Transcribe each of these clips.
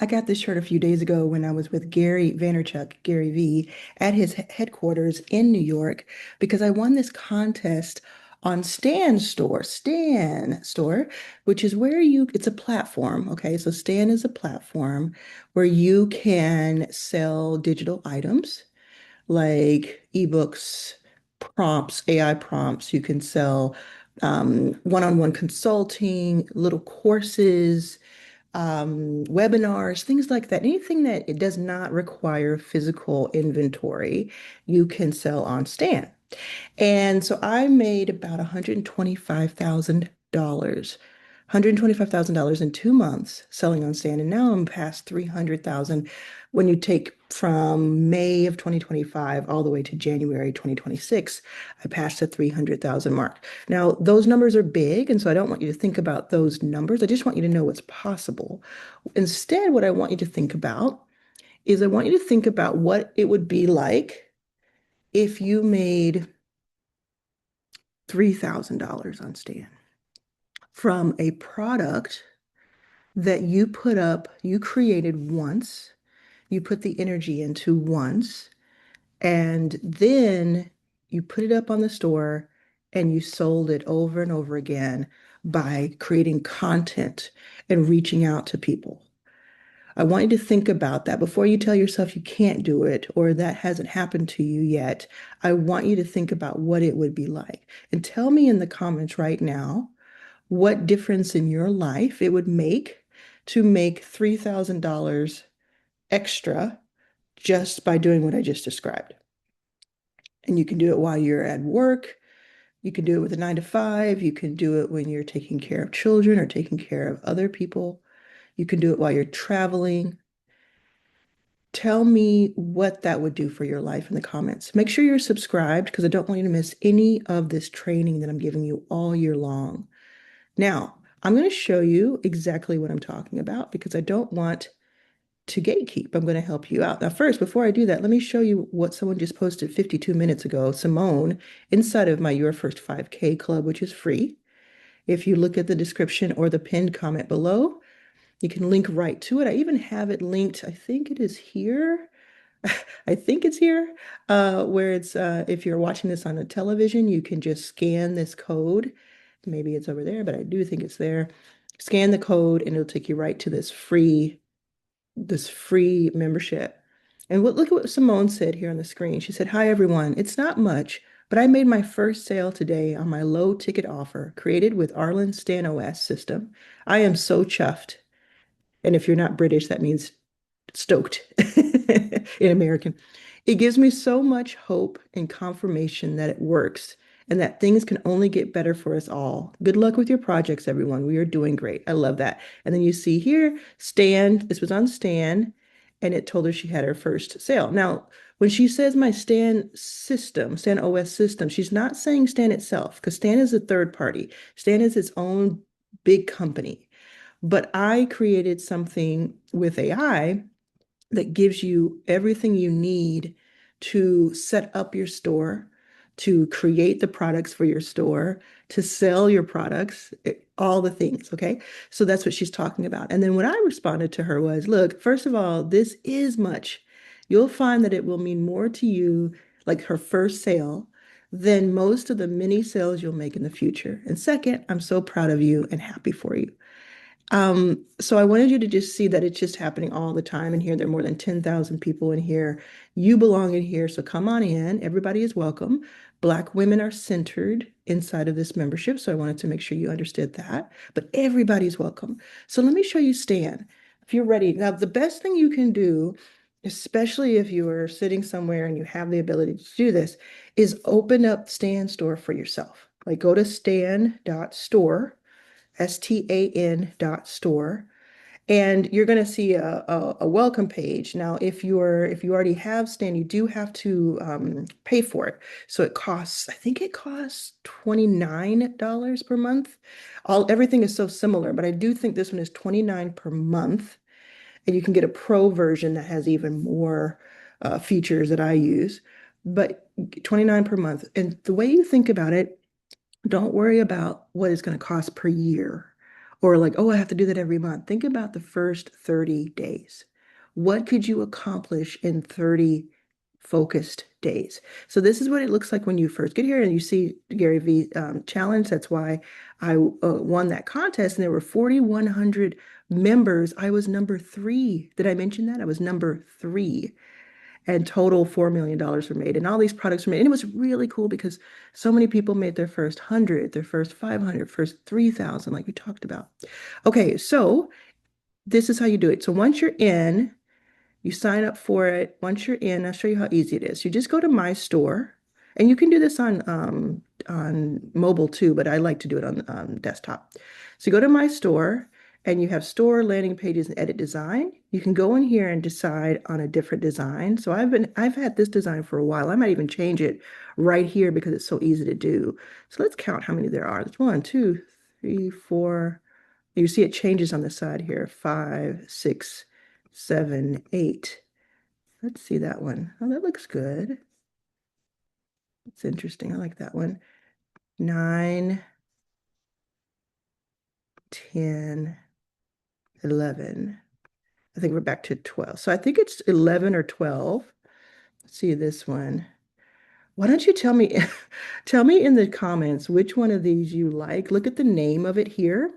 I got this shirt a few days ago when I was with Gary Vaynerchuk, Gary V, at his headquarters in New York because I won this contest on Stan Store, which is where it's a platform. Okay, so Stan is a platform where you can sell digital items like eBooks, prompts, AI prompts. You can sell one-on-one consulting, little courses, webinars, things like that. Anything that it does not require physical inventory, you can sell on Stan. And so I made about $125,000 in 2 months selling on Stan. And now I'm past 300,000 when you take from May of 2025 all the way to January 2026. I passed the 300,000 mark. Now, those numbers are big, and so I don't want you to think about those numbers. I just want you to know what's possible. Instead, what I want you to think about is I want you to think about what it would be like if you made $3,000 on Stan from a product that you put up, you created once, you put the energy into once, and then you put it up on the store and you sold it over and over again by creating content and reaching out to people. I want you to think about that before you tell yourself you can't do it or that hasn't happened to you yet. I want you to think about what it would be like. And tell me in the comments right now what difference in your life it would make to make $3,000 extra just by doing what I just described. And you can do it while you're at work. You can do it with a 9 to 5. You can do it when you're taking care of children or taking care of other people. You can do it while you're traveling. Tell me what that would do for your life in the comments. Make sure you're subscribed because I don't want you to miss any of this training that I'm giving you all year long. Now, I'm going to show you exactly what I'm talking about because I don't want to gatekeep. I'm going to help you out. Now, first, before I do that, let me show you what someone just posted 52 minutes ago, Simone, inside of my Your First 5K club, which is free. If you look at the description or the pinned comment below, you can link right to it. I even have it linked. I think it is here. I think it's here, where if you're watching this on a television, you can just scan this code. Maybe it's over there, but I do think it's there. Scan the code and it'll take you right to this free membership. And look at what Simone said here on the screen. She said, "Hi everyone. It's not much, but I made my first sale today on my low ticket offer created with Arlan Stan OS system. I am so chuffed." And if you're not British, that means stoked in American. It gives me so much hope and confirmation that it works and that things can only get better for us all. Good luck with your projects, everyone. We are doing great. I love that. And then you see here, Stan, this was on Stan, and it told her she had her first sale. Now, when she says my Stan system, Stan OS system, she's not saying Stan itself because Stan is a third party. Stan is its own big company. But I created something with AI that gives you everything you need to set up your store, to create the products for your store, to sell your products, all the things. Okay. So that's what she's talking about. And then what I responded to her was, look, first of all, this is much. You'll find that it will mean more to you, like her first sale, than most of the many sales you'll make in the future. And second, I'm so proud of you and happy for you. So I wanted you to just see that it's just happening all the time in here. There are more than 10,000 people in here. You belong in here, so come on in. Everybody is welcome. Black women are centered inside of this membership, so I wanted to make sure you understood that. But everybody's welcome. So let me show you Stan. If you're ready. Now, the best thing you can do, especially if you are sitting somewhere and you have the ability to do this, is open up Stan Store for yourself. Like go to stan.store, STAN.store, and you're going to see a welcome page. Now, if you already have Stan, you do have to pay for it. So it costs, I think it costs $29 per month. Everything is so similar, but I do think this one is 29 per month. And you can get a pro version that has even more features that I use, but 29 per month. And the way you think about it, don't worry about what it's going to cost per year Or like, oh, I have to do that every month. Think about the first 30 days. What could you accomplish in 30 focused days? So this is what it looks like when you first get here and you see Gary V challenge. That's why I won that contest, and there were 4,100 members. I was number three. Did I mention that? I was number three. And total $4 million were made. And all these products were made. And it was really cool because so many people made their first 100, their first 500, first 3,000, like we talked about. Okay, so this is how you do it. So once you're in, you sign up for it. Once you're in, I'll show you how easy it is. You just go to My Store, and you can do this on mobile too, but I like to do it on desktop. So you go to My Store, and you have store, landing pages, and edit design. You can go in here and decide on a different design. So I've had this design for a while. I might even change it right here because it's so easy to do. So let's count how many there are. There's 1, 2, 3, 4. You see it changes on the side here. 5, 6, 7, 8. Let's see that one. Oh, that looks good. It's interesting. I like that one. 9, 10, 11. I think we're back to 12. So I think it's 11 or 12. Let's see this one. Why don't you tell me tell me in the comments which one of these you like. Look at the name of it here,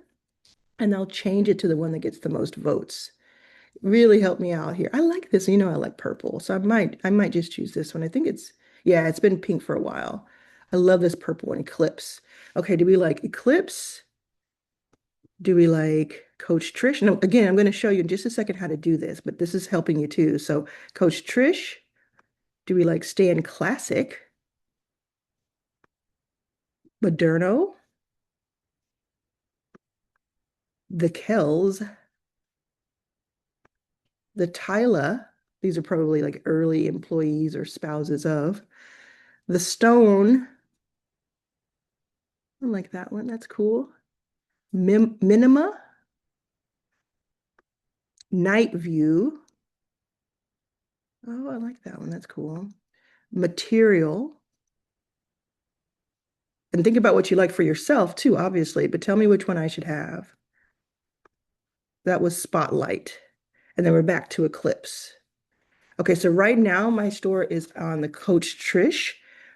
and I'll change it to the one that gets the most votes. Really help me out here. I like this. You know, I like purple. So I might just choose this one. I think yeah, it's been pink for a while. I love this purple one, Eclipse. Okay, do we like Eclipse? Do we like Coach Trish? No, again, I'm going to show you in just a second how to do this, but this is helping you too. So Coach Trish, do we like Stan Classic? Moderno, the Kells, the Tyla. These are probably like early employees or spouses of. The Stone. I like that one. That's cool. Minima, Night View. Oh, I like that one. That's cool. Material. And think about what you like for yourself too, obviously, but tell me which one I should have. That was Spotlight. And then we're back to Eclipse. Okay, so right now my store is on the Coach Trish,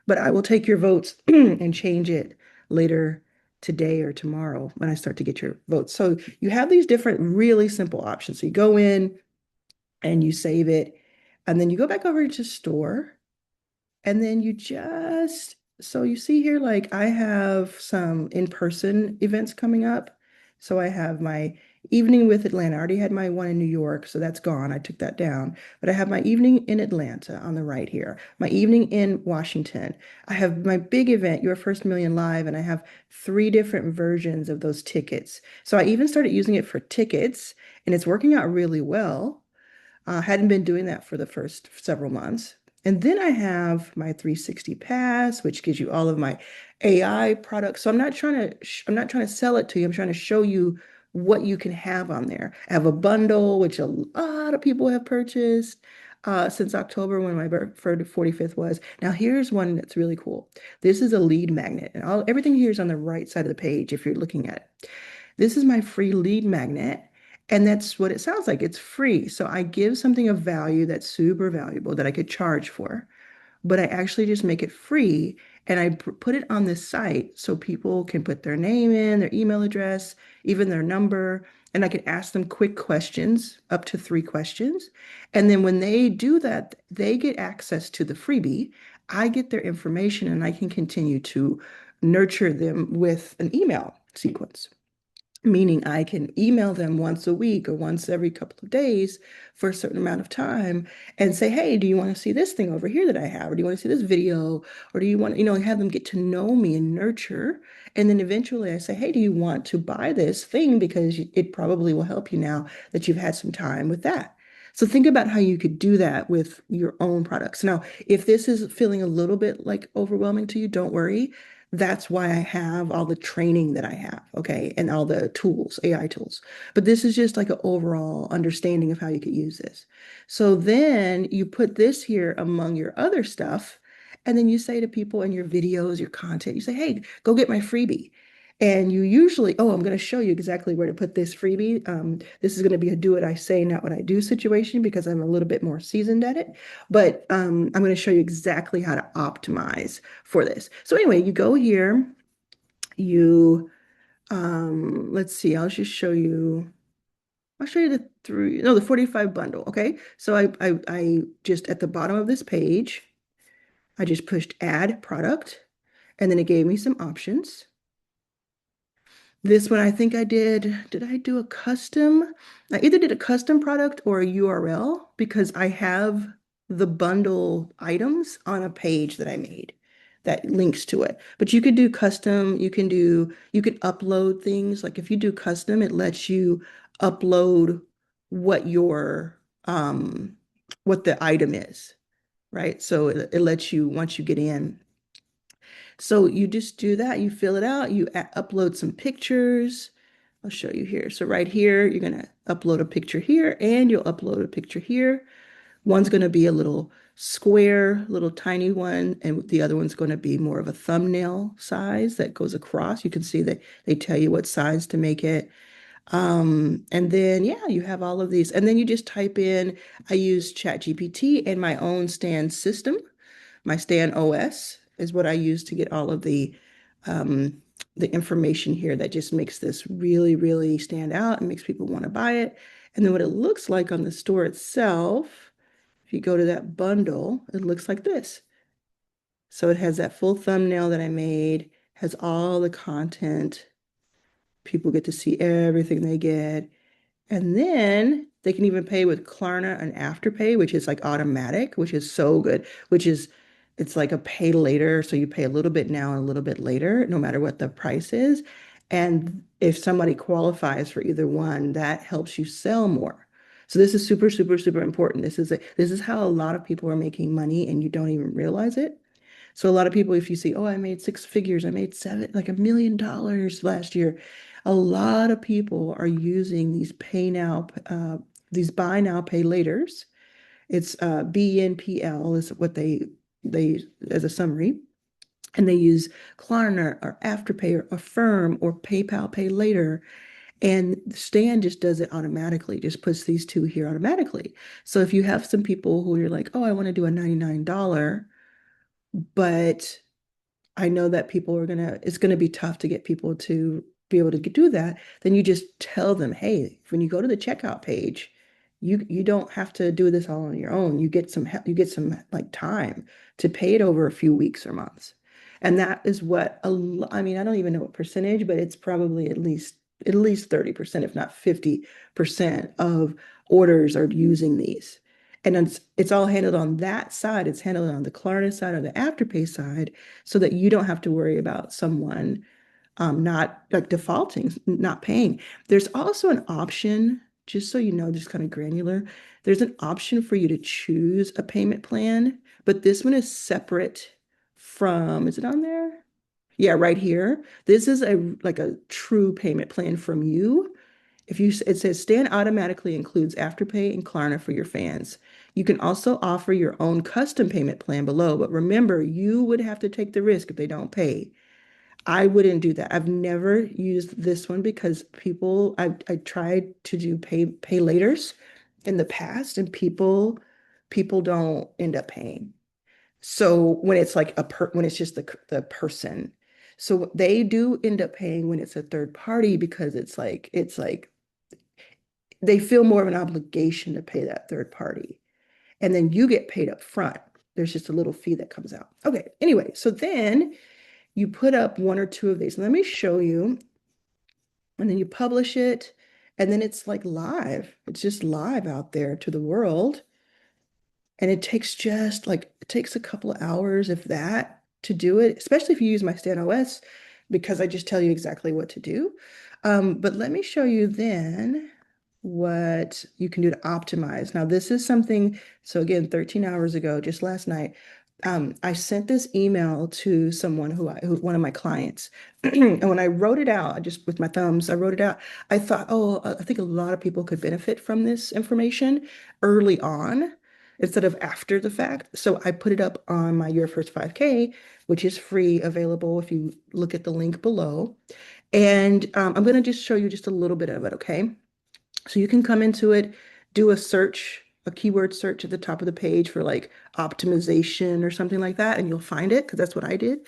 but I will take your votes and change it later today or tomorrow when I start to get your votes. So you have these different really simple options. So you go in and you save it, and then you go back over to store. And then so you see here, like I have some in-person events coming up. So I have my evening with Atlanta. I already had my one in New York, so that's gone. I took that down. But I have my evening in Atlanta on the right here, my evening in Washington. I have my big event, Your First Million Live, and I have 3 different versions of those tickets. So I even started using it for tickets, and it's working out really well. Hadn't been doing that for the first several months. And then I have my 360 pass, which gives you all of my AI products. So I'm not trying to sell it to you. I'm trying to show you what you can have on there. I have a bundle, which a lot of people have purchased since October when my 45th was. Now here's one that's really cool. This is a lead magnet, and everything here is on the right side of the page if you're looking at it. This is my free lead magnet. And that's what it sounds like. It's free. So I give something of value that's super valuable that I could charge for, but I actually just make it free, and I put it on this site so people can put their name in, their email address, even their number, and I can ask them quick questions, up to 3 questions. And then when they do that, they get access to the freebie. I get their information, and I can continue to nurture them with an email sequence, meaning I can email them once a week or once every couple of days for a certain amount of time and say, hey, do you want to see this thing over here that I have? Or do you want to see this video? Or do you want, have them get to know me and nurture? And then eventually I say, hey, do you want to buy this thing? Because it probably will help you now that you've had some time with that. So think about how you could do that with your own products. Now, if this is feeling a little bit like overwhelming to you, don't worry. That's why I have all the training that I have, okay, and all the tools, AI tools. But this is just like an overall understanding of how you could use this. So then you put this here among your other stuff, and then you say to people in your videos, your content, you say, hey, go get my freebie. And you usually, oh, I'm going to show you exactly where to put this freebie. This is going to be a do what I say, not what I do situation because I'm a little bit more seasoned at it. But I'm going to show you exactly how to optimize for this. So anyway, you go here, you, let's see, I'll show you the three, no, the 45 bundle. Okay. So I just at the bottom of this page, I just pushed add product and then it gave me some options. This one, I think did I do a custom? I either did a custom product or a URL because I have the bundle items on a page that I made that links to it. But you could do custom, you could upload things. Like if you do custom, it lets you upload what your, what the item is, right? So it lets you, once you get in, so you just do that, you fill it out, you upload some pictures. I'll show you here. So right here, you're going to upload a picture here and you'll upload a picture here. One's going to be a little square, little tiny one, and the other one's going to be more of a thumbnail size that goes across. You can see that they tell you what size to make it. And then, yeah, you have all of these. And then you just type in, I use ChatGPT and my own Stan system. My Stan OS is what I use to get all of the information here that just makes this really, really stand out and makes people want to buy it. And then what it looks like on the store itself, if you go to that bundle, it looks like this. So it has that full thumbnail that I made, has all the content. People get to see everything they get. And then they can even pay with Klarna and Afterpay, which is like automatic, which is so good, it's like a pay later. So you pay a little bit now and a little bit later, no matter what the price is. And if somebody qualifies for either one, that helps you sell more. So this is super, super, super important. This is how a lot of people are making money and you don't even realize it. So a lot of people, if you see, oh, I made six figures, I made seven, like $1 million last year. A lot of people are using these buy now, pay laters. It's BNPL is what they as a summary, and they use Klarna or Afterpay or Affirm or PayPal Pay Later. And Stan just does it automatically, just puts these two here automatically. So if you have some people who you're like, oh, I want to do a $99, but I know that it's gonna be tough to get people to be able to do that. Then you just tell them, hey, when you go to the checkout page, you don't have to do this all on your own. You get some help, you get some like time to pay it over a few weeks or months. And that is what I mean, I don't even know what percentage, but it's probably at least 30%, if not 50% of orders are using these. And it's all handled on that side. It's handled on the Klarna side or the Afterpay side so that you don't have to worry about someone not like defaulting, not paying. There's also an option, just so you know, just kind of granular. There's an option for you to choose a payment plan, but this one is separate from, is it on there? Yeah, right here. This is a true payment plan from you. It says Stan automatically includes Afterpay and Klarna for your fans. You can also offer your own custom payment plan below, but remember, you would have to take the risk if they don't pay. I wouldn't do that. I've never used this one because I tried to do pay laters in the past and people don't end up paying. So when it's like when it's just the person. So they do end up paying when it's a third party because it's like they feel more of an obligation to pay that third party. And then you get paid up front. There's just a little fee that comes out. Okay, anyway, so then you put up one or two of these. Let me show you. And then you publish it, and then it's like live. It's just live out there to the world. And it takes a couple of hours, if that, to do it, especially if you use my Stan OS, because I just tell you exactly what to do. But let me show you then what you can do to optimize. Now, this is something, so again, 13 hours ago, just last night, I sent this email to someone one of my clients. And when I wrote it out, I just with my thumbs, I wrote it out. I thought, oh, I think a lot of people could benefit from this information early on instead of after the fact. So I put it up on my Your First 5K, which is free, available if you look at the link below. And I'm going to just show you just a little bit of it, okay? So you can come into it, do a search, a keyword search at the top of the page for like optimization or something like that, and you'll find it because that's what I did.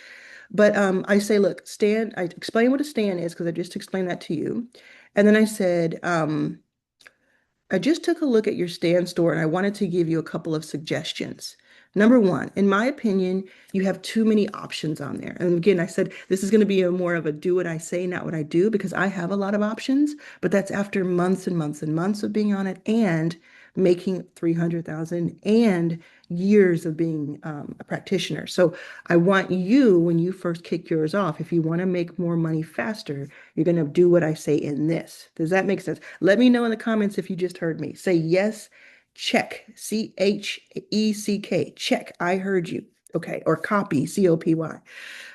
But I say, look, stand, I explain what a stand is because I just explained that to you. And then I said, I just took a look at your stand store and I wanted to give you a couple of suggestions. Number one, in my opinion, you have too many options on there. And again, I said this is going to be a more of a do what I say, not what I do, because I have a lot of options, but that's after months and months and months of being on it and making 300,000 and years of being a practitioner. So I want you, when you first kick yours off, if you want to make more money faster, you're going to do what I say in this. Does that make sense? Let me know in the comments if you just heard me. Say yes, check, CHECK, check, I heard you. Okay, or copy, COPY.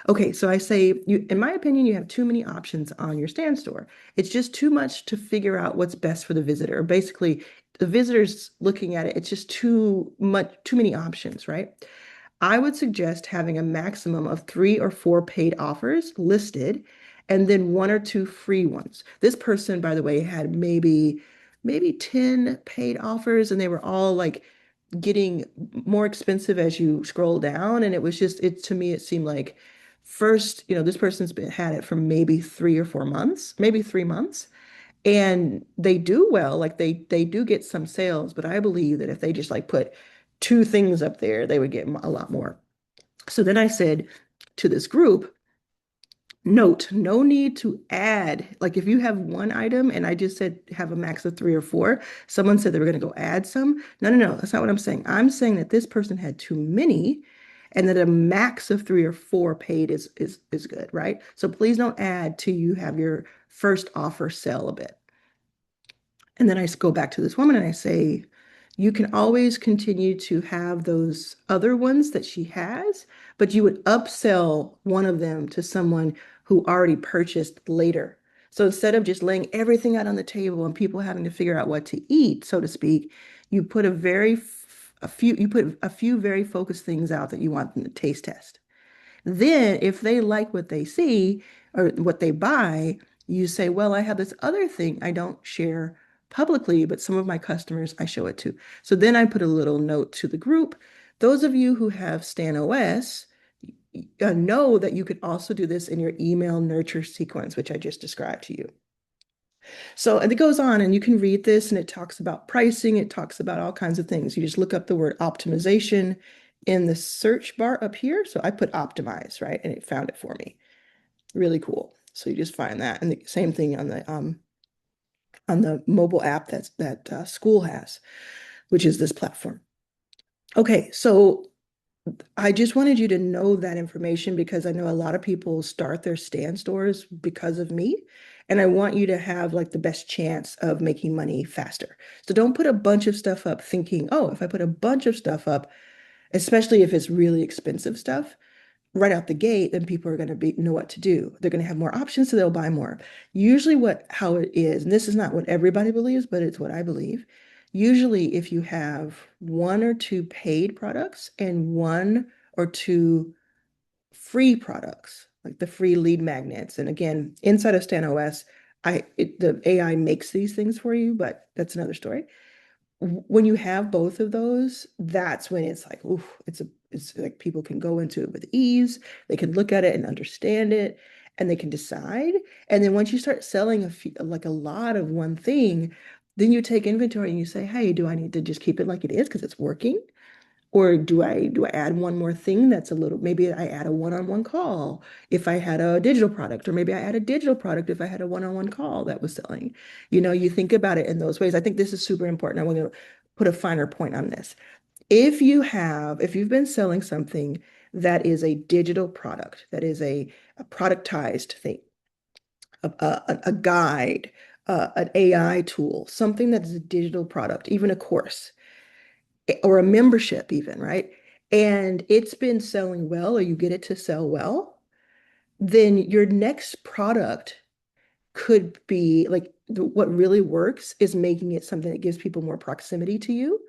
Okay, so I say, you, in my opinion, you have too many options on your stand store. It's just too much to figure out what's best for the visitor. Basically, the visitor's looking at it, it's just too much, too many options, right? I would suggest having a maximum of 3 or 4 paid offers listed and then 1 or 2 free ones. This person, by the way, had maybe 10 paid offers and they were all like getting more expensive as you scroll down. And it was just, it to me, it seemed like first, this person's been had it for maybe 3 or 4 months, maybe 3 months. And they do well, like they do get some sales, but I believe that if they just like put 2 things up there, they would get a lot more. So then I said to this group, note, no need to add. Like if you have one item and I just said have a max of 3 or 4, someone said they were going to go add some. No, no, no, that's not what I'm saying. I'm saying that this person had too many and that a max of 3 or 4 paid is good, right? So please don't add till you have your first offer sell a bit. And then I go back to this woman and I say, you can always continue to have those other ones that she has, but you would upsell one of them to someone who already purchased later. So instead of just laying everything out on the table and people having to figure out what to eat, so to speak, you put a few very focused things out that you want them to taste test. Then, if they like what they see or what they buy, you say, well, I have this other thing I don't share publicly, but some of my customers I show it to. So then I put a little note to the group. Those of you who have Stan OS know that you could also do this in your email nurture sequence, which I just described to you. So, and it goes on, and you can read this, and it talks about pricing, it talks about all kinds of things. You just look up the word optimization in the search bar up here. So I put optimize, right? And it found it for me. Really cool. So you just find that. And the same thing on the mobile app that school has, which is this platform. Okay, so I just wanted you to know that information because I know a lot of people start their stand stores because of me. And I want you to have like the best chance of making money faster. So don't put a bunch of stuff up thinking, oh, if I put a bunch of stuff up, especially if it's really expensive stuff, right out the gate, then people are going to be know what to do. They're going to have more options, so they'll buy more. Usually how it is, and this is not what everybody believes, but it's what I believe. Usually if you have 1 or 2 paid products and 1 or 2 free products, like the free lead magnets. And again, inside of StanOS, the AI makes these things for you, but that's another story. When you have both of those, that's when it's like, ooh, it's like people can go into it with ease. They can look at it and understand it, and they can decide. And then once you start selling like a lot of one thing, then you take inventory and you say, hey, do I need to just keep it like it is because it's working? Or do I add one more thing that's a little, maybe I add a one-on-one call if I had a digital product, or maybe I add a digital product if I had a one-on-one call that was selling. You think about it in those ways. I think this is super important. I want to put a finer point on this. If you've been selling something that is a digital product, that is a productized thing, a guide, an AI tool, something that is a digital product, even a course or a membership even, right? And it's been selling well, or you get it to sell well, then your next product could be like what really works is making it something that gives people more proximity to you,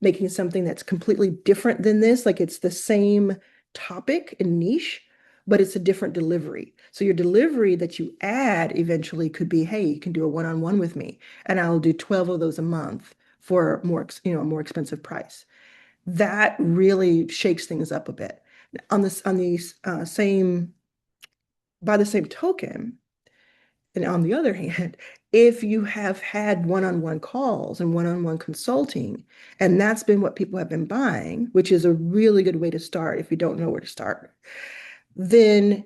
making something that's completely different than this, like it's the same topic and niche, but it's a different delivery. So your delivery that you add eventually could be, hey, you can do a one-on-one with me, and I'll do 12 of those a month for a more expensive price. That really shakes things up a bit. On these same by the same token, and on the other hand, if you have had one-on-one calls and one-on-one consulting, and that's been what people have been buying, which is a really good way to start if you don't know where to start, then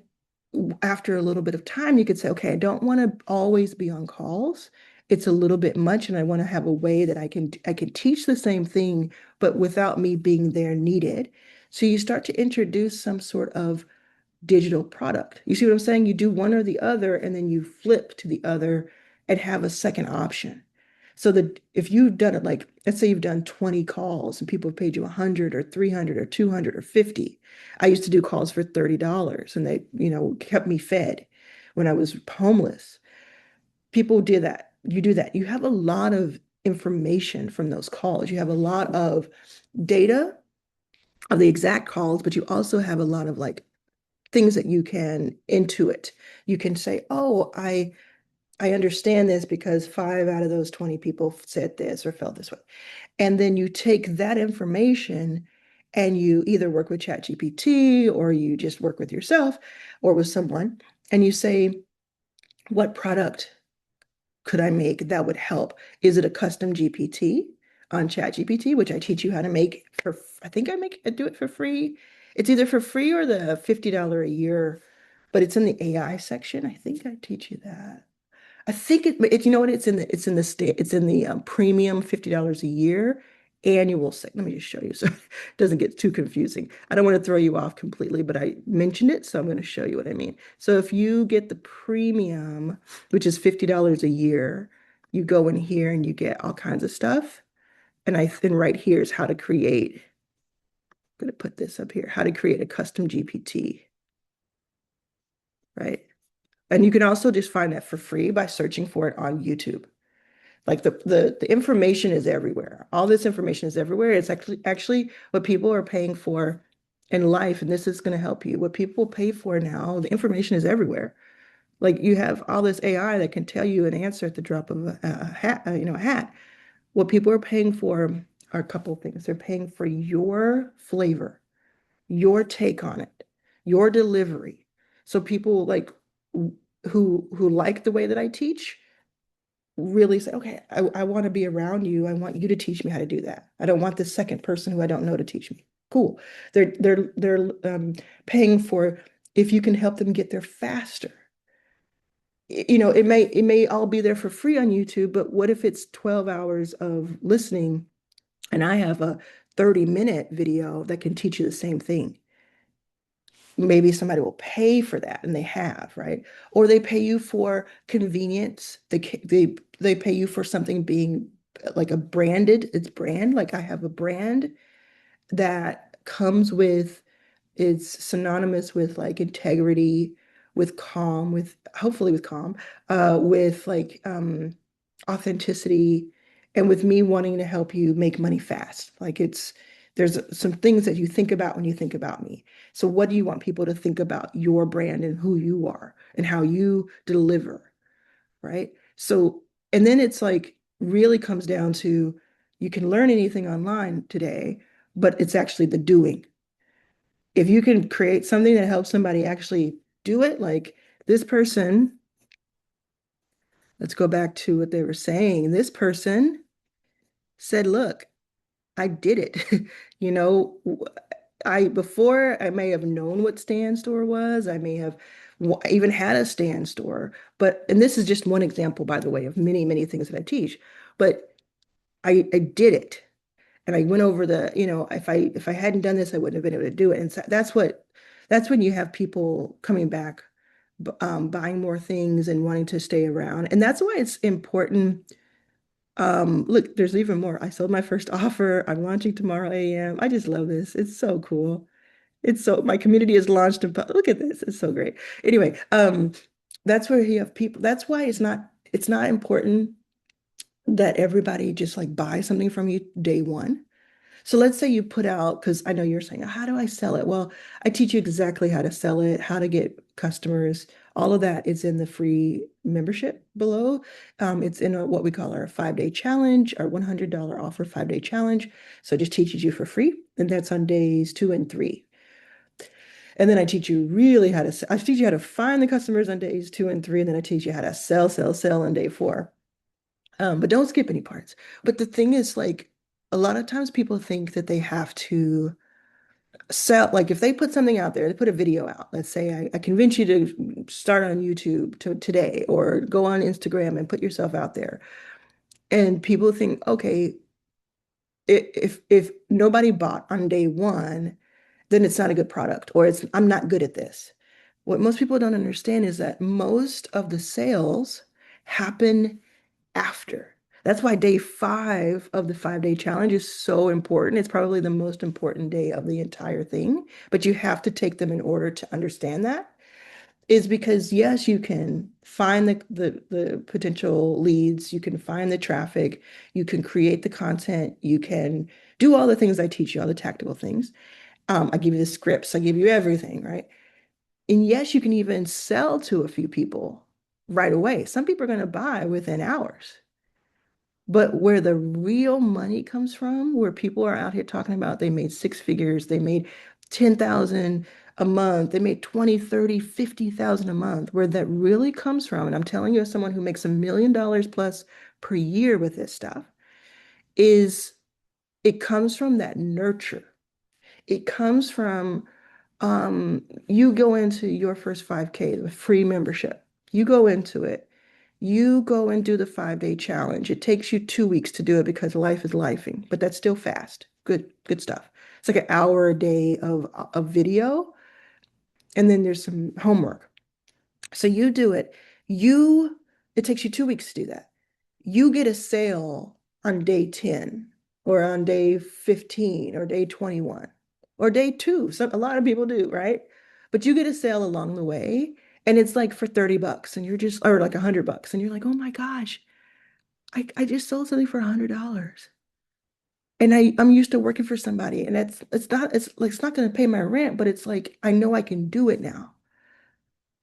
after a little bit of time, you could say, okay, I don't want to always be on calls. It's a little bit much, and I want to have a way that I can teach the same thing, but without me being there needed. So you start to introduce some sort of digital product. You see what I'm saying? You do one or the other, and then you flip to the other and have a second option. So that if you've done it, like, let's say you've done 20 calls and people have paid you 100 or 300 or 200 or 50. I used to do calls for $30 and they, kept me fed when I was homeless. People did that. You do that. You have a lot of information from those calls. You have a lot of data of the exact calls, but you also have a lot of like things that you can intuit. You can say, oh, I understand this because 5 out of those 20 people said this or felt this way. And then you take that information and you either work with ChatGPT or you just work with yourself or with someone and you say, what product could I make that would help? Is it a custom GPT on ChatGPT, which I teach you how to make for, I think I do it for free. It's either for free or the $50 a year, but it's in the AI section. I think I teach you that. I think you know what, it's in the premium $50 a year annual set. Let me just show you so it doesn't get too confusing. I don't want to throw you off completely, but I mentioned it, so I'm going to show you what I mean. So if you get the premium, which is $50 a year, you go in here and you get all kinds of stuff. And right here is how to create. I'm going to put this up here, how to create a custom GPT, right? And you can also just find that for free by searching for it on YouTube. Like the information is everywhere. All this information is everywhere. It's actually what people are paying for in life, and this is going to help you. What people pay for now, the information is everywhere. Like you have all this AI that can tell you an answer at the drop of a hat, a hat. What people are paying for are a couple of things. They're paying for your flavor, your take on it, your delivery. So people like who like the way that I teach really say, okay, I want to be around you. I want you to teach me how to do that. I don't want this second person who I don't know to teach me. Cool. They're paying for if you can help them get there faster. It may all be there for free on YouTube, but what if it's 12 hours of listening and I have a 30-minute video that can teach you the same thing? Maybe somebody will pay for that, and they have, right? Or they pay you for convenience. They pay you for something being like it's brand. Like I have a brand that comes with, it's synonymous with like integrity, with calm, with hopefully with calm, with like authenticity, and with me wanting to help you make money fast. Like there's some things that you think about when you think about me. So what do you want people to think about your brand and who you are and how you deliver, right? So, and then it's like really comes down to you can learn anything online today, but it's actually the doing. If you can create something that helps somebody actually do it, like this person, let's go back to what they were saying. This person said, look, I did it. You know, before I may have known what stand store was, I may have even had a stand store, and this is just one example, by the way, of many, many things that I teach, but I did it. And I went over if I hadn't done this, I wouldn't have been able to do it. And so that's when you have people coming back, buying more things and wanting to stay around. And that's why it's important. Look, there's even more. I sold my first offer. I'm launching tomorrow AM. I just love this. It's so cool. My community is launched. Look at this. It's so great. Anyway, that's where you have people. That's why it's not important that everybody just like buy something from you day one. So let's say you put out, because I know you're saying, how do I sell it? Well, I teach you exactly how to sell it, how to get customers. All of that is in the free membership below. It's in what we call our 5-day challenge, our $100 offer 5-day challenge. So it just teaches you for free. And that's on days 2 and 3. And then I teach you really how to, I teach you how to find the customers on days 2 and 3. And then I teach you how to sell on day 4. But don't skip any parts. But the thing is, like, a lot of times people think that they have to sell, like, if they put something out there, they put a video out, let's say I convince you to start on YouTube today or go on Instagram and put yourself out there. And people think, okay, if nobody bought on day 1, then it's not a good product or it's I'm not good at this. What most people don't understand is that most of the sales happen after. That's why day 5 of the 5-day challenge is so important. It's probably the most important day of the entire thing, but you have to take them in order to understand that. Is because yes, you can find the potential leads, you can find the traffic, you can create the content, you can do all the things I teach you, all the tactical things. I give you the scripts, I give you everything, right? And yes, you can even sell to a few people right away. Some people are going to buy within hours. But where the real money comes from, where people are out here talking about they made 6 figures, they made 10,000 a month, they made 20, 30, 50,000 a month, where that really comes from, and I'm telling you as someone who makes $1 million plus per year with this stuff, is it comes from that nurture. It comes from you go into your first 5K, the free membership. You go into it. You go and do the 5-day challenge. It takes you 2 weeks to do it because life is lifing, but that's still fast. Good stuff. It's like an hour a day of video, and then there's some homework. So you do it. It takes you 2 weeks to do that. You get a sale on day 10 or on day 15 or day 21 or day 2. So a lot of people do, right? But you get a sale along the way and it's like for $30 and you're just, or like $100 and you're like, oh my gosh, I just sold something for $100. And I'm used to working for somebody and it's like, it's not going to pay my rent, but it's like, I know I can do it now.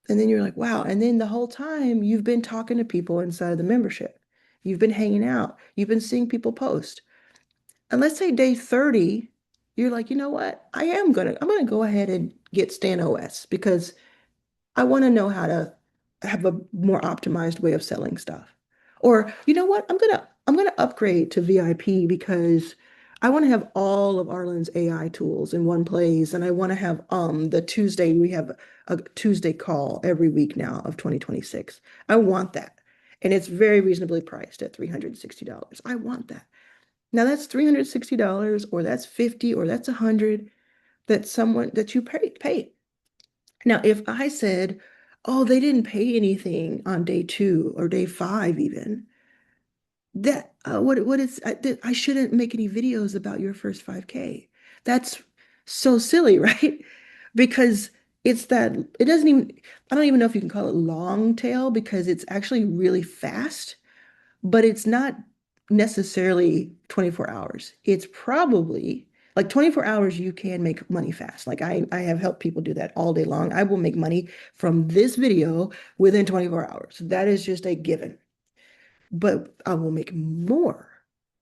And then you're like, wow. And then the whole time you've been talking to people inside of the membership. You've been hanging out. You've been seeing people post. And let's say day 30, you're like, you know what? I'm gonna go ahead and get Stan OS because I want to know how to have a more optimized way of selling stuff. Or you know what? I'm gonna upgrade to VIP because I want to have all of Arlen's AI tools in one place. And I want to have the Tuesday, we have a Tuesday call every week now of 2026. I want that. And it's very reasonably priced at $360. I want that. Now that's $360 or that's 50 or that's 100 that someone that you paid. Now, if I said, oh, they didn't pay anything on day 2 or day 5 even, that what is I shouldn't make any videos about your first 5K. That's so silly, right? Because it's that it doesn't even I don't even know if you can call it long tail because it's actually really fast, but it's not necessarily 24 hours. It's probably like 24 hours you can make money fast. Like I have helped people do that all day long. I will make money from this video within 24 hours. That is just a given. But I will make more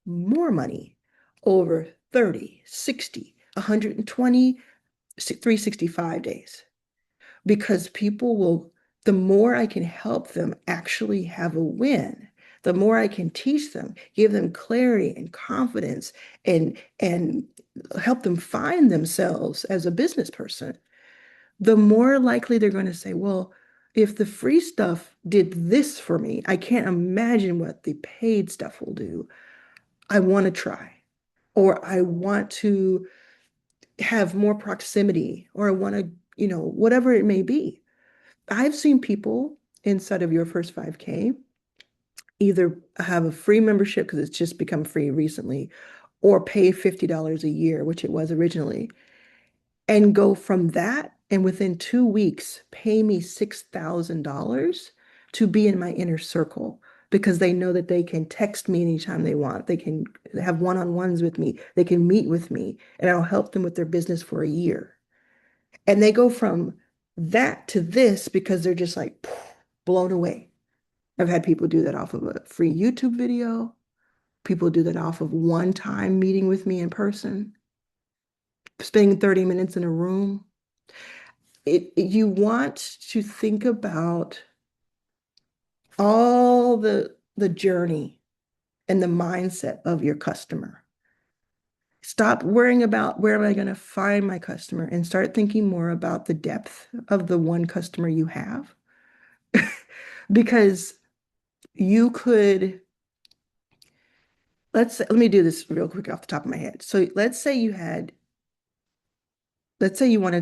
money over 30, 60, 120, 365 days because people will, the more I can help them actually have a win, the more I can teach them, give them clarity and confidence and help them find themselves as a business person, the more likely they're going to say, well, if the free stuff did this for me, I can't imagine what the paid stuff will do. I want to try, or I want to have more proximity, or I want to, whatever it may be. I've seen people inside of your first 5K either have a free membership because it's just become free recently, or pay $50 a year, which it was originally, and go from that and within 2 weeks pay me $6,000 to be in my inner circle because they know that they can text me anytime they want. They can have one-on-ones with me. They can meet with me, and I'll help them with their business for a year. And they go from that to this because they're just like blown away. I've had people do that off of a free YouTube video. People do that off of one time meeting with me in person, spending 30 minutes in a room. You want to think about all the journey and the mindset of your customer. Stop worrying about where am I going to find my customer and start thinking more about the depth of the one customer you have. Because you could, let me do this real quick off the top of my head. So let's say you wanted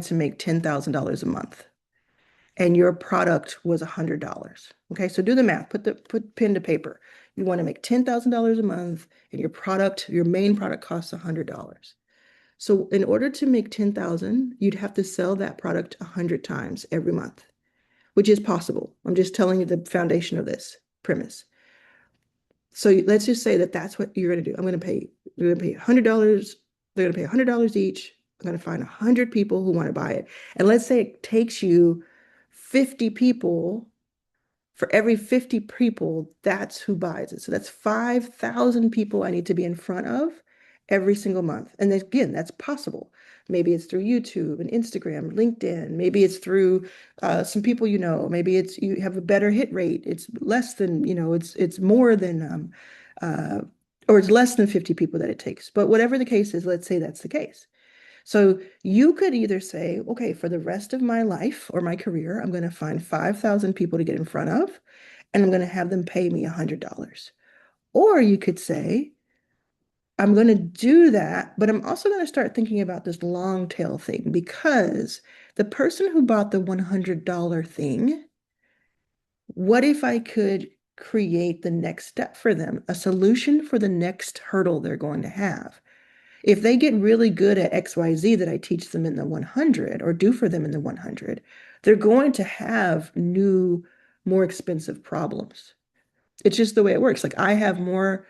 to make $10,000 a month and your product was $100. Okay, so do the math, put pen to paper. You want to make $10,000 a month and your main product costs $100. So in order to make 10,000, you'd have to sell that product 100 times every month, which is possible. I'm just telling you the foundation of this premise. So let's just say that that's what you're going to do. You're going to pay $100. They're going to pay $100 each. I'm going to find 100 people who want to buy it. And let's say it takes you 50 people. For every 50 people, that's who buys it. So that's 5,000 people I need to be in front of every single month. And again, that's possible. Maybe it's through YouTube and Instagram, LinkedIn. Maybe it's through some people you know. Maybe it's you have a better hit rate. It's less than, it's more than, or it's less than 50 people that it takes. But whatever the case is, let's say that's the case. So you could either say, okay, for the rest of my life or my career, I'm going to find 5,000 people to get in front of, and I'm going to have them pay me $100. Or you could say, I'm going to do that, but I'm also going to start thinking about this long tail thing because the person who bought the $100 thing, what if I could create the next step for them, a solution for the next hurdle they're going to have? If they get really good at XYZ that I teach them in the 100 or do for them in the 100, they're going to have new, more expensive problems. It's just the way it works. Like I have more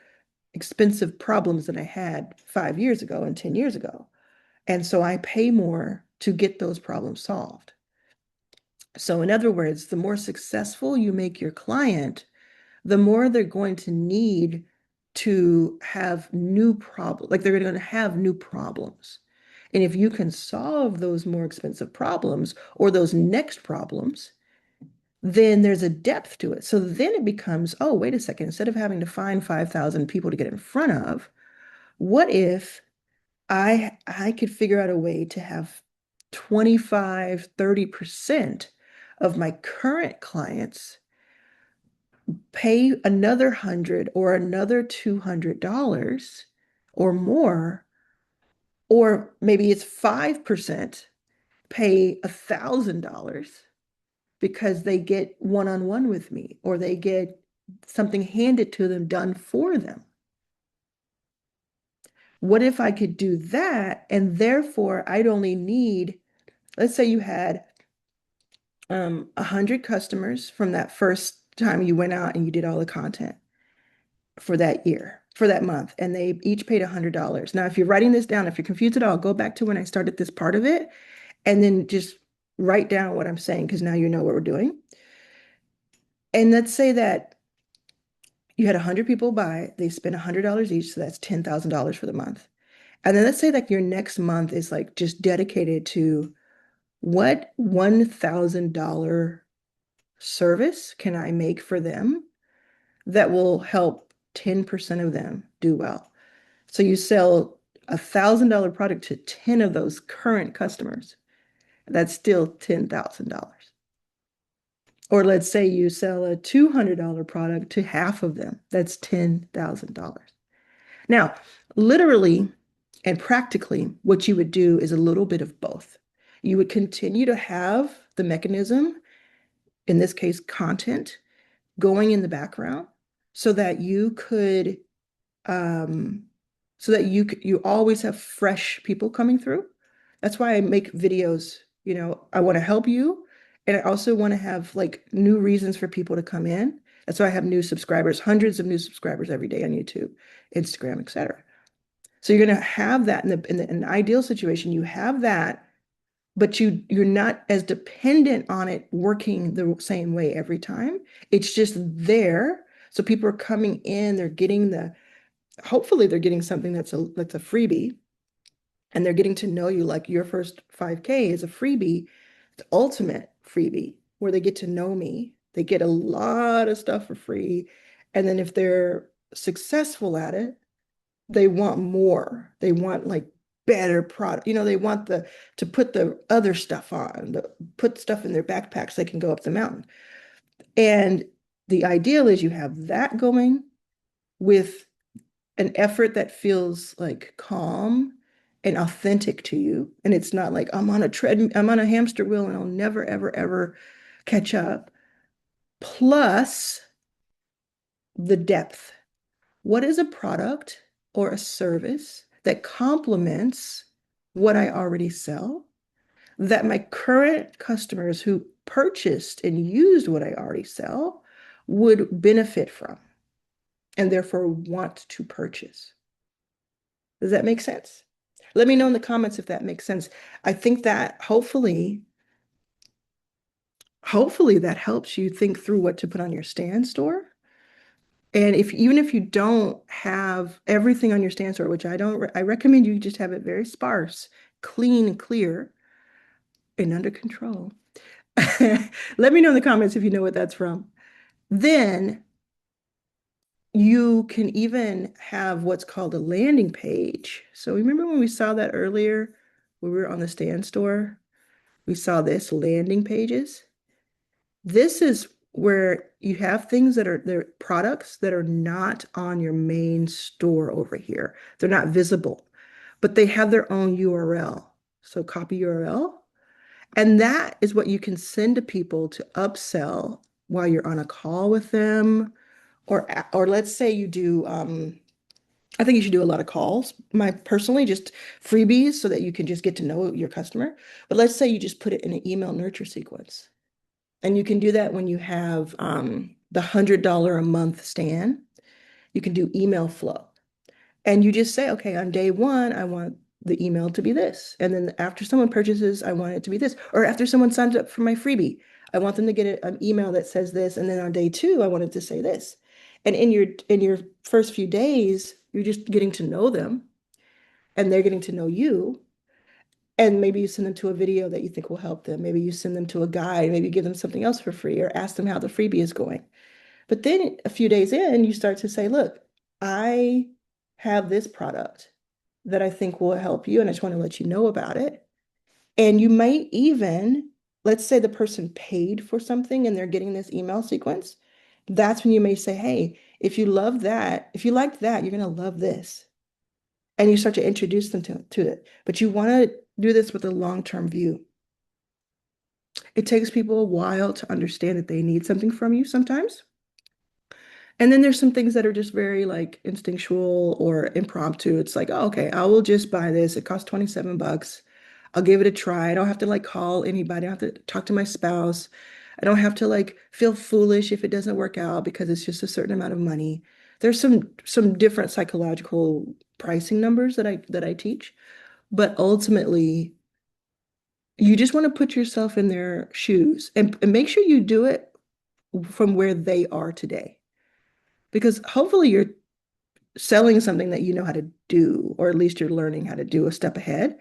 expensive problems than I had 5 years ago and 10 years ago. And so I pay more to get those problems solved. So in other words, the more successful you make your client, the more they're going to need to have new problems, like they're going to have new problems. And if you can solve those more expensive problems or those next problems, then there's a depth to it. So then it becomes, oh, wait a second, instead of having to find 5,000 people to get in front of, what if I could figure out a way to have 25, 30% of my current clients pay another 100 or another $200 or more, or maybe it's 5% pay $1,000 because they get one-on-one with me or they get something handed to them done for them. What if I could do that and therefore I'd only need, let's say you had 100 customers from that first time you went out and you did all the content for that year, for that month, and they each paid $100. Now, if you're writing this down, if you're confused at all, go back to when I started this part of it and then just write down what I'm saying because now you know what we're doing. And let's say that you had 100 people buy, they spent $100 each, so that's $10,000 for the month. And then let's say that your next month is like just dedicated to what $1,000 service can I make for them that will help 10% of them do well. So you sell $1,000 product to 10 of those current customers. That's still $10,000. Or let's say you sell a $200 product to half of them. That's $10,000. Now, literally and practically, what you would do is a little bit of both. You would continue to have the mechanism, in this case, content, going in the background so that you could you always have fresh people coming through. That's why I make videos. I want to help you, and I also want to have like new reasons for people to come in. That's why I have new subscribers, hundreds of new subscribers every day on YouTube, Instagram, etc. So you're going to have that in an ideal situation. You have that, but you're not as dependent on it working the same way every time. It's just there. So people are coming in, they're getting hopefully they're getting something that's a freebie, and they're getting to know you. Like your first 5K is a freebie, the ultimate freebie, where they get to know me. They get a lot of stuff for free. And then if they're successful at it, they want more. They want like better product. They want to put the other stuff on, put stuff in their backpacks so they can go up the mountain. And the ideal is you have that going with an effort that feels like calm and authentic to you. And it's not like I'm on a hamster wheel and I'll never, ever, ever catch up. Plus the depth. What is a product or a service that complements what I already sell that my current customers who purchased and used what I already sell would benefit from and therefore want to purchase? Does that make sense? Let me know in the comments if that makes sense. I think that hopefully that helps you think through what to put on your stand store. And even if you don't have everything on your stand store, which I don't, I recommend you just have it very sparse, clean, clear, and under control. Let me know in the comments if you know what that's from. Then you can even have what's called a landing page. So remember when we saw that earlier, when we were on the stand store, we saw this landing pages. This is where you have things that are they're products that are not on your main store over here. They're not visible, but they have their own URL. So copy URL. And that is what you can send to people to upsell while you're on a call with them. Or let's say you do, I think you should do a lot of calls. Personally, just freebies so that you can just get to know your customer. But let's say you just put it in an email nurture sequence. And you can do that when you have the $100 a month stand. You can do email flow. And you just say, okay, on day one, I want the email to be this. And then after someone purchases, I want it to be this. Or after someone signs up for my freebie, I want them to get an email that says this. And then on day two, I want it to say this. And in your first few days, you're just getting to know them and they're getting to know you. And maybe you send them to a video that you think will help them. Maybe you send them to a guide, maybe give them something else for free or ask them how the freebie is going. But then a few days in, you start to say, look, I have this product that I think will help you, and I just want to let you know about it. And you might even, let's say the person paid for something and they're getting this email sequence. That's when you may say, hey, if you love that, if you liked that, you're going to love this. And you start to introduce them to it. But you want to do this with a long-term view. It takes people a while to understand that they need something from you sometimes. And then there's some things that are just very like instinctual or impromptu. It's like, oh, okay, I will just buy this. It costs 27 bucks. I'll give it a try. I don't have to like call anybody. I don't have to talk to my spouse. I don't have to like feel foolish if it doesn't work out because it's just a certain amount of money. There's some different psychological pricing numbers that I teach, but ultimately you just want to put yourself in their shoes and make sure you do it from where they are today. Because hopefully you're selling something that you know how to do, or at least you're learning how to do a step ahead.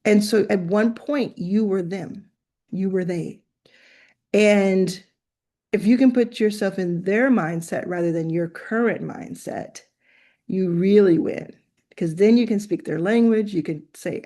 And so at one point, you were them, you were they. And if you can put yourself in their mindset rather than your current mindset, you really win because then you can speak their language. You can say,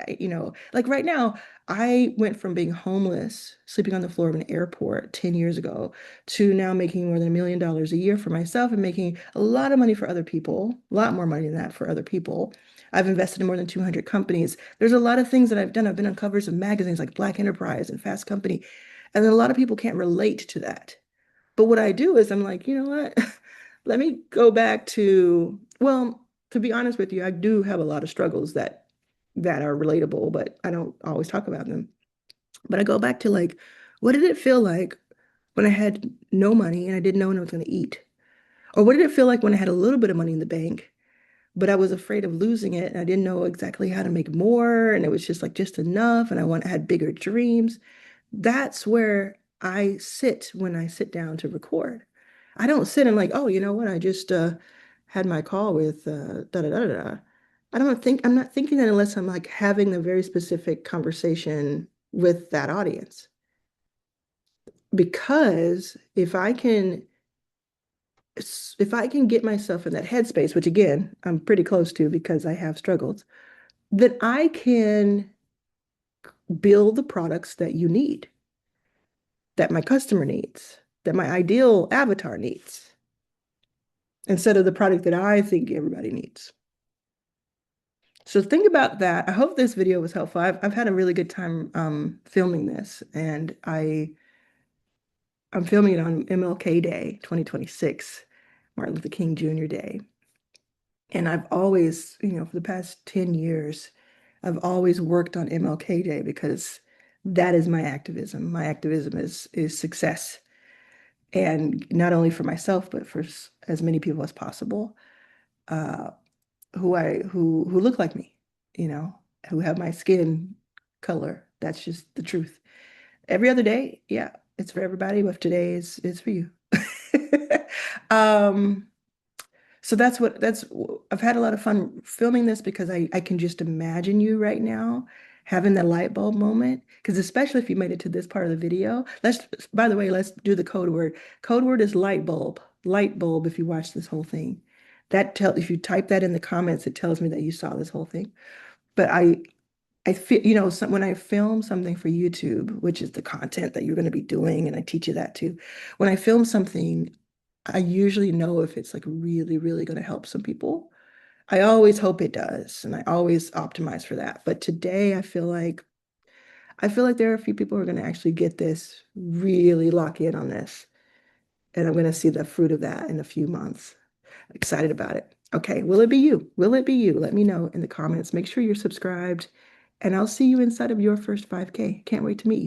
like right now, I went from being homeless, sleeping on the floor of an airport 10 years ago, to now making more than $1 million a year for myself and making a lot of money for other people, a lot more money than that for other people. I've invested in more than 200 companies. There's a lot of things that I've done. I've been on covers of magazines like Black Enterprise and Fast Company. And then a lot of people can't relate to that. But what I do is I'm like, you know what? Let me go back to, well, to be honest with you, I do have a lot of struggles that are relatable, but I don't always talk about them. But I go back to like, what did it feel like when I had no money and I didn't know when I was going to eat? Or what did it feel like when I had a little bit of money in the bank, but I was afraid of losing it and I didn't know exactly how to make more and it was just like just enough and I had bigger dreams. That's where I sit when I sit down to record. I don't sit and like, oh, you know what? I just had my call with da da da da. Da. I'm not thinking that unless I'm like having a very specific conversation with that audience. Because if I can get myself in that headspace, which again, I'm pretty close to because I have struggled, then I can build the products that you need, that my customer needs, that my ideal avatar needs, instead of the product that I think everybody needs. So think about that. I hope this video was helpful. I've had a really good time filming this, and I'm filming it on MLK Day 2026, Martin Luther King Jr. Day. And I've always, for the past 10 years, I've always worked on MLK Day because that is my activism. My activism is success. And not only for myself, but for as many people as possible, uh, who look like me, you know, who have my skin color. That's just the truth. Every other day, yeah, it's for everybody, but today is for you. Um, so I've had a lot of fun filming this because I can just imagine you right now having that light bulb moment. Because especially if you made it to this part of the video, by the way, let's do the code word. Code word is light bulb. Light bulb if you watch this whole thing. If you type that in the comments, it tells me that you saw this whole thing. But I feel, when I film something for YouTube, which is the content that you're going to be doing, and I teach you that too. When I film something, I usually know if it's like really, really going to help some people. I always hope it does, and I always optimize for that. But today I feel like there are a few people who are going to actually get this, really lock in on this, and I'm going to see the fruit of that in a few months. Excited about it. Okay, will it be you? Will it be you? Let me know in the comments. Make sure you're subscribed, and I'll see you inside of your first 5K. Can't wait to meet you.